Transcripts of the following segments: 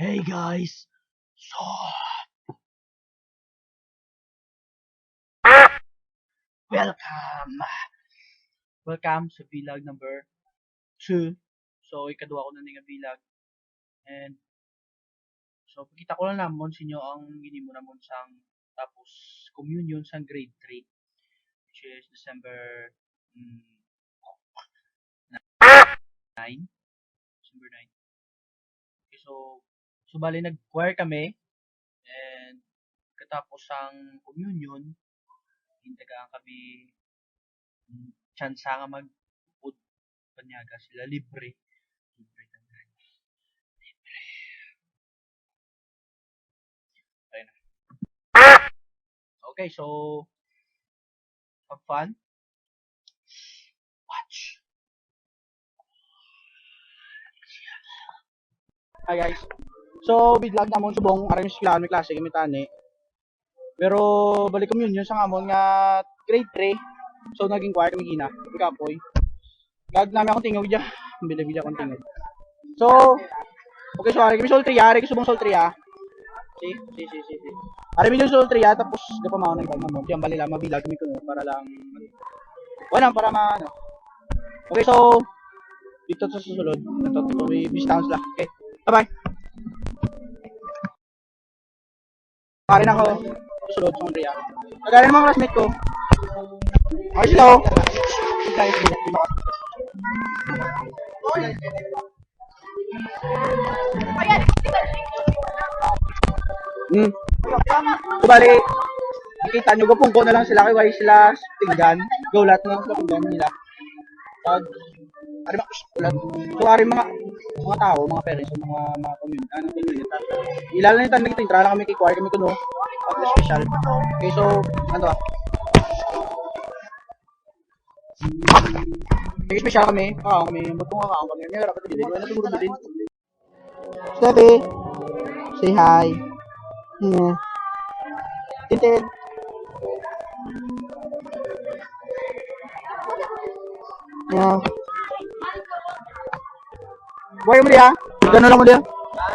Hey guys! So, welcome! Welcome sa vlog number 2. So, ikaduha ko na nga vlog. And, so, pakita ko lang namon sa inyo ang ginimo namon sang tapos communion sang grade 3. Which is December 9. December 9. Okay, so bali nag-choir kami. And, katapos ang communion, hintagaan kami tsansa nga mag-put panyaga sila libre. Libre tangan. Libre. Ayun na. Okay, so have fun. Watch. Hi guys. So bidlag namon subong aring eskwelahan may klase kami tani. Pero balik communion sa amon nga grade 3. So naging choir kami gina. Kapoy. Gag namin akong tingog diya. Bila-bila akong tingog. So okay, so ari kami soltriya, ari subong soltriya. Si. Ari mi soltriya tapos gapamaw na ibang namon. Tiyang bali lang mabilag kami kuno para lang wala para ano. Okay, so dito sa susunod, ito may distance lang. Okay. Bye-bye. Pare na ako susunod sa Andrea. Kagaling mga classmate ko. Okay sila oh. So bali, nakita nyo gapong ko na lang sila kay sila pinggan. Gaulat na lang sila pinggan nila. Pag ari mga so ari mga tao, mga parents, mga community, ano community. Ilala nito naging intra lang kami kay choir kami kuno. Pag special. Okay, so ano ba? May special kami. Kami butong kami. May rapat din. Wala siguro din. Steffi, say hi. Yeah. Tintin. Yeah. Buhay mo diya? Gano'n lang mo diya?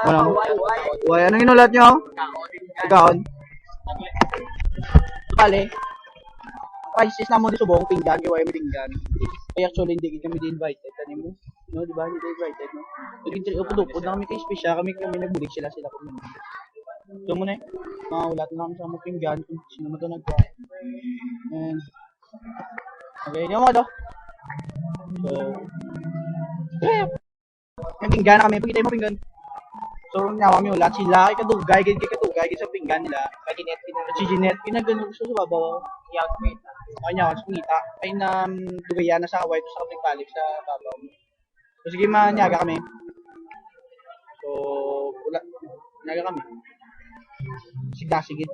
Ano? Buhay. Anong inulat nyo? Kaon. Bale, crisis na mo di subong pinggan, buhay mo pinggan. Kaya actually hindi kami di-invited. Tani mo? No, di ba? Hindi invited, no? Naging upod-upod na kami kay Spesya. Kami nagbulig sila kung naman. So muna mga ulat lang sa mga pinggan kung sino mo ito nagwa. And, okay, yun mo ito. So, yung pinggan na kami, pagkita mo pinggan. So, nawa kami ulat sila, kay katugay sa pinggan nila. Si Jeanette, pinagano gusto sa babaw. Okay niya, sa pangita. Ay na dugayan na sa white sa kaping balik sa babaw. So, sige manyaga kami. So, ulat, manyaga kami. Sigit.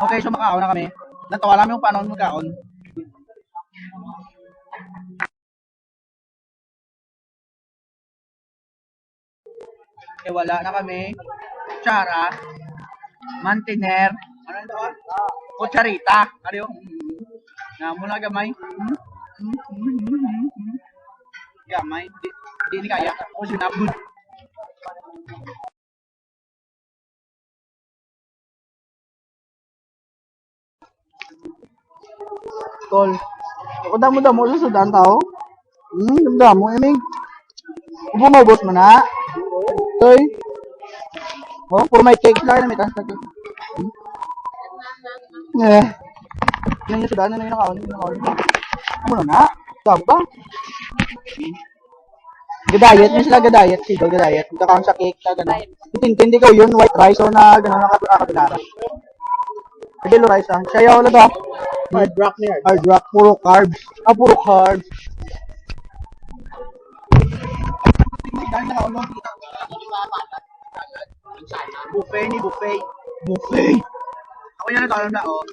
Okay, so makaon na kami. Natawa lang yung paano magkaon. Okay, wala na kami. Kutsara. Mantiner. Ano ito? Kutsarita. Ano yung? Mula gamay. Gamay. Di ni kaya. O sinabot. Tol. Ako damo sa sudan tao. Damo. Eming. Bumabos mo na. Toy. Oh, puro may cake lang na may taas na cake. Ano yung sudan? Ano yung nakaon? Ano na? Damo ba? Gadayet, may sila gadayet. Sigaw gadayet. Magkakaon sa cake. Tintin ko yun. White rice o na gano'n nakapinara. Yellow rice ah. Siya yung ano ba? Hard rock niya. Hard rock. Puro carbs. Puro carbs. Buffet. Ako yan nagkakaroon na oh.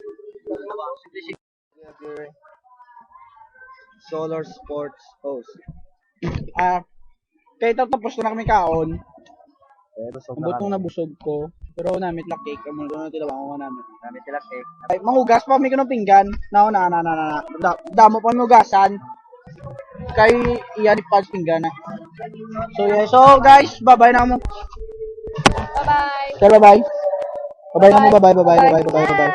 Solar Sports Host. Kaya tapos na kami kaon. Busog Butong nabusog ko. Pero namit la cake. Kamo na tilawang ko namin. Namit sila cake. Ay, manghugas pa mi kuno pinggan. Na. Damo pa mi hugasan. Kay iyan ni Pads Pinggana. So yeah, so guys, bye-bye na mo. Bye-bye. Sir, bye-bye. Bye-bye na mo, bye-bye. Bye-bye. Bye-bye.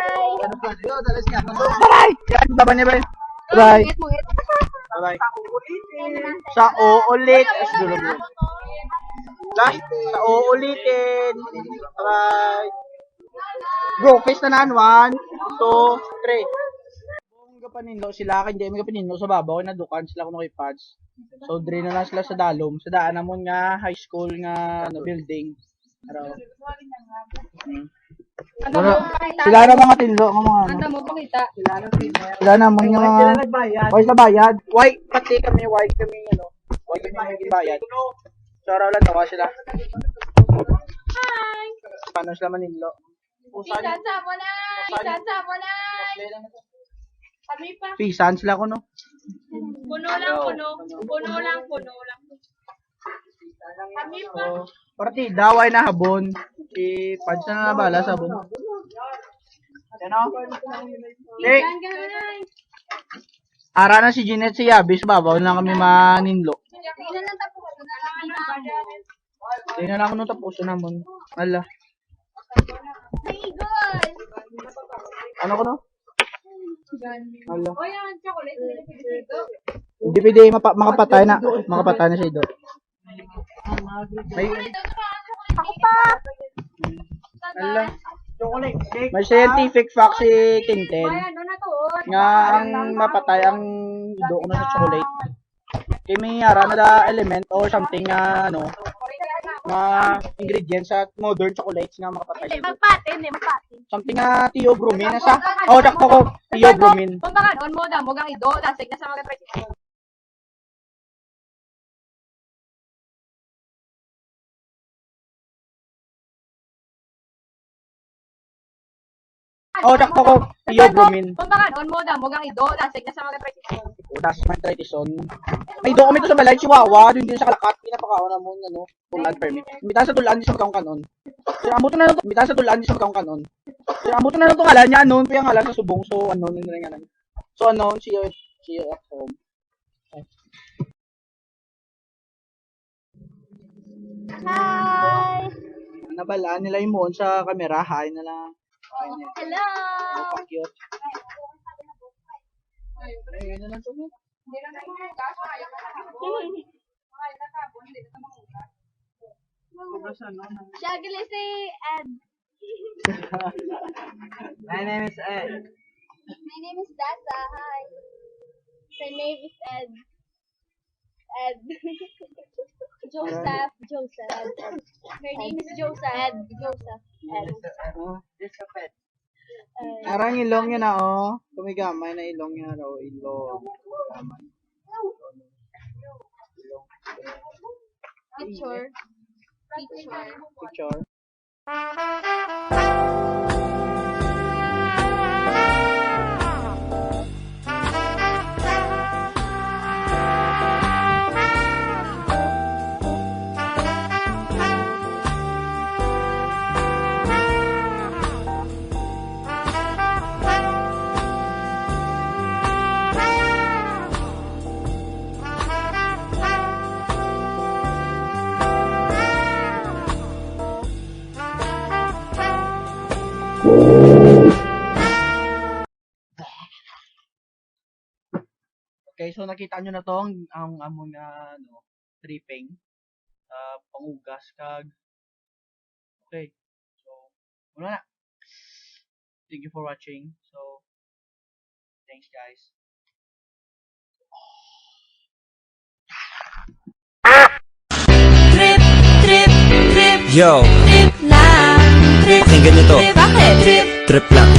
Bye-bye niya, bye. Bye-bye. Bye-bye. Sa uulit. Last, sa uulitin. Bye-bye. Bro, face na nan. 1, 2, 3. Kung kapaninlo sila, hindi may kapaninlo sa babaw, nadukan sila kung kay Pads. So, dre na lang sila sa dalom. Sa daan namon nga high school nga building. Araw. Sila na mga tinlo, mga ano. Anda mo pakita. Sila naman yung mga... Why sa bayad? Why? Pati kami, why kami, ano? Why kami magiging bayad? So, araw lang, tawa sila. Hi! Paano sila manilo? Pisan sa Bonay! Pisan sa Bonay! Kami pa. Pisan sila ko, no? Puno lang, puno. Puno lang. Kami pa. So, partida, why na habon? Si Pads na nabala sa habon. Ano? Okay. Pisan ka Bonay. Ara na si Jeanette, si Yabis, babaw na kami maninlo. Pisan lang tapos. Hindi na lang ako nung tapuso naman. Ala. Ay, good! Ano ko, no? Ala. O yan, chocolate. Dito. Hindi pwede makapatay na. Makapatay na siya ito. May, Ako pa! ala. May scientific fact si Tintin Ayan, doon na to. nga ang mapatay ang ido na sa chocolate. Kaya may ara na da element or something nga ano, mga ingredients sa modern chocolates nga makapatay. Hindi, magpatin. Something nga theobromine sa. Oh, dakto ko theobromine. Kung baka noon mo na, mo gang ido, dasig na sa mga presyo. Oh, dakto ko theobromine. Kung baka noon mo na, mo gang ido, dasig na sa mga presyo. Udas man tradition. May do kami to sa balay Chihuahua, doon din sa Kalakat, pinapakaon mo ano, tulan permit. Imbitan sa tulan di sa kaong kanon. Sir amo to na to, imbitan sa tulan di sa kaong kanon. Sir amo to na to ngalan niya anon, kaya ngalan sa subong so ano ni nga nan. So ano, see you at home. Hi! Nabalaan nila yung moon sa camera, hi na lang. Hello! Cute. Ayun na lang to. Shaggy si Ed. My name is Ed. My name is Dasa. Hi. My name is Ed. Ed. Joseph. My name is Joseph. Ed. Arang ilong niya na oh. Kumigamay na ilong niya raw. Ilong. Gamay. Picture. Picture. Okay, so nakita nyo na to ang among ano, tripping pangugas kag okay. So, wala na. Thank you for watching. So, thanks guys. Yo, pakinggan nyo to. Trip lang.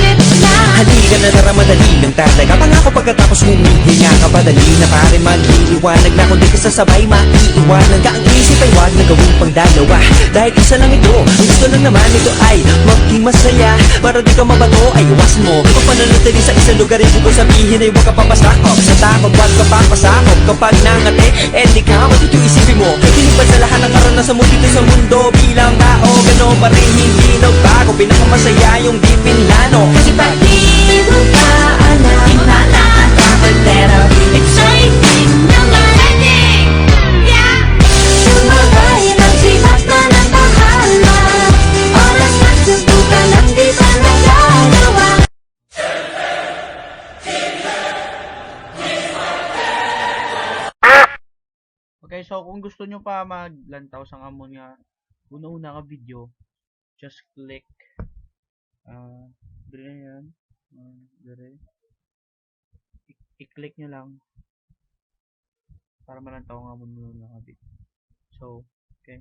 Halika na tara madali ng talaga Pangako pagkatapos humihinga ka pa dali na pare magliliwanag na kung di ka sasabay maiiwanan ka ang isip ay wag na gawin pang dalawa Dahil isa lang ito, ang gusto lang naman ito ay maging masaya Para di ka mabato ay iwasan mo Kung pananatili sa isang lugar kung sabihin ay huwag ka papasakop Sa takot wag ka papasakop Kapag nangate, di ka matito isipin mo Hinipan sa lahat ng karanasan mo dito sa mundo Bilang tao, gano'n pa rin hindi nagbago Pinakamasaya yung di pinlano Kasi pag di mo pa alam Wala ka but exciting na so kung gusto nyo pa maglantaw sa amon nga una-una nga video, just click dire na yan. Dire. I-click nyo lang para malantaw nga amon nga video. So, okay.